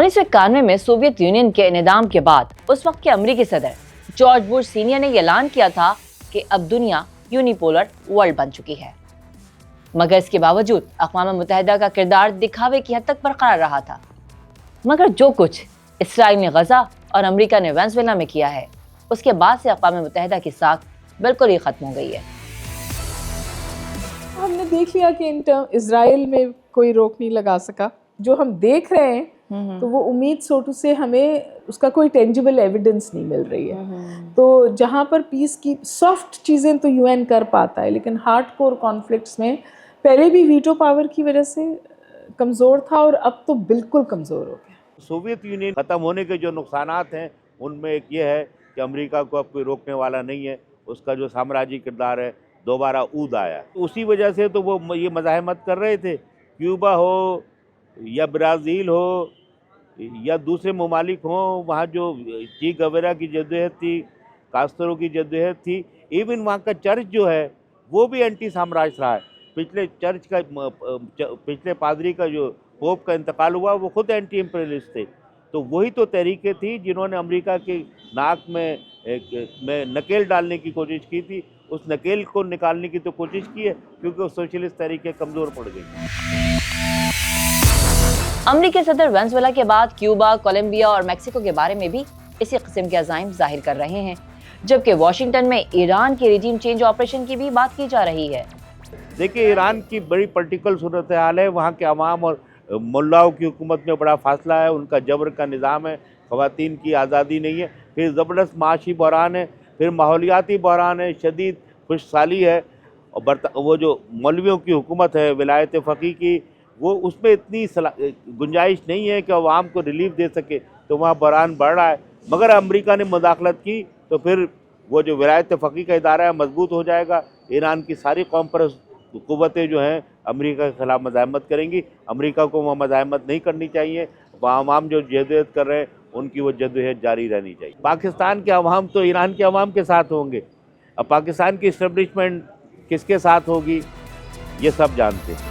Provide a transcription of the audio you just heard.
1991 में Soviet union के इन्हदाम के बाद उस वक्त के अमेरिकी सदर जॉर्ज बुश सीनियर ने ऐलान किया था कि अब दुनिया यूनिपोलर वर्ल्ड बन चुकी है, मगर इसके बावजूद अक़वाम मुत्तहिदा का किरदार दिखावे की हद तक बरकरार रहा था। मगर जो कुछ इसराइल ने गजा और अमेरिका ने वेनेजुएला में किया है, उसके बाद से अक़वाम मुत्तहिदा की साख बिल्कुल ही खत्म हो गई है। हमने देख लिया कि इसराइल में कोई रोक नहीं लगा सका। जो हम देख रहे हैं तो वो उम्मीद सोटू से हमें उसका कोई टेंजिबल एविडेंस नहीं मिल रही है। तो जहाँ पर पीस की सॉफ्ट चीज़ें तो यूएन कर पाता है, लेकिन हार्डकोर कॉन्फ्लिक्ट्स में पहले भी वीटो पावर की वजह से कमज़ोर था और अब तो बिल्कुल कमज़ोर हो गया। सोवियत यूनियन ख़त्म होने के जो नुकसानात हैं उनमें एक ये है कि अमेरिका को अब कोई रोकने वाला नहीं है। उसका जो साम्राज्यी किरदार है दोबारा ऊद आया। उसी वजह से तो वो ये मज़ाहमत कर रहे थे, क्यूबा हो या ब्राज़ील हो या दूसरे ममालिक हों, वहाँ जो ची गवेरा की जद्दोजहद थी, कास्त्रो की जद्दोजहद थी, इवन वहाँ का चर्च जो है वो भी एंटी साम्राज्य रहा है। पिछले पादरी का जो पोप का इंतकाल हुआ वो खुद एंटी इम्पीरियलिस्ट थे। तो वही तो तहरीकें थी जिन्होंने अमेरिका के नाक में नकेल डालने की कोशिश की थी। उस नकेल को निकालने की तो कोशिश की है, क्योंकि वो सोशलिस्ट तहरीकें कमज़ोर पड़ गई। अमेरिकी सदर वेनेजुएला के बाद क्यूबा, कोलंबिया और मेक्सिको के बारे में भी इसी किस्म के अज़ाइम जाहिर कर रहे हैं, जबकि वाशिंगटन में ईरान के रिजीम चेंज ऑपरेशन की भी बात की जा रही है। देखिए, ईरान की बड़ी पॉलिटिकल सूरत हाल है। वहाँ के अवाम और मुल्लाओं की हुकूमत में बड़ा फासला है। उनका जबर का निज़ाम है, ख़वातीन की आज़ादी नहीं है, फिर ज़बरदस्त माशी बहरान है, फिर माहौलियाती बहरान है, शदीद खुशहाली है। और वो जो मौलवियों की हुकूमत है विलायत फ़क़ीह की, वो उसमें इतनी गुंजाइश नहीं है कि अवाम को रिलीफ दे सके, तो वहाँ बहरान बढ़ रहा है। मगर अमेरिका ने मुदाखलत की तो फिर वो जो विलायत फ़क़ीह का इदारा है मजबूत हो जाएगा। ईरान की सारी कौम परस्त क़ुव्वतें जो हैं अमेरिका के ख़िलाफ़ मज़ाहमत करेंगी। अमेरिका को वहाँ मज़ाहमत नहीं करनी चाहिए। वहाँ अवाम जो जदोजहद कर रहे हैं उनकी वो जदोजहद जारी रहनी चाहिए। पाकिस्तान के अवाम तो ईरान के अवाम के साथ होंगे। अब पाकिस्तान की इस्टेब्लिशमेंट किसके साथ होगी ये सब जानते हैं।